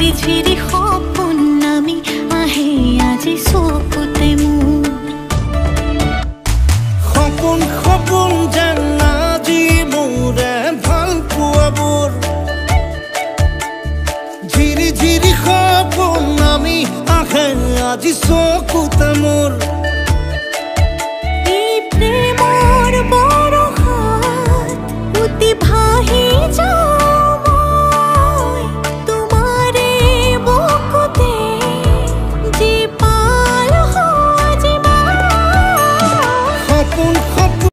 ঝিৰি ঝিৰি সপোন নামি আহে আজি চকুতে মোৰ সপোন সপোন যেন আজি মোৰে ভাল পোৱাবোৰ ঝিৰি ঝিৰি সপোন নামি আহে আজি চকুতে মোৰ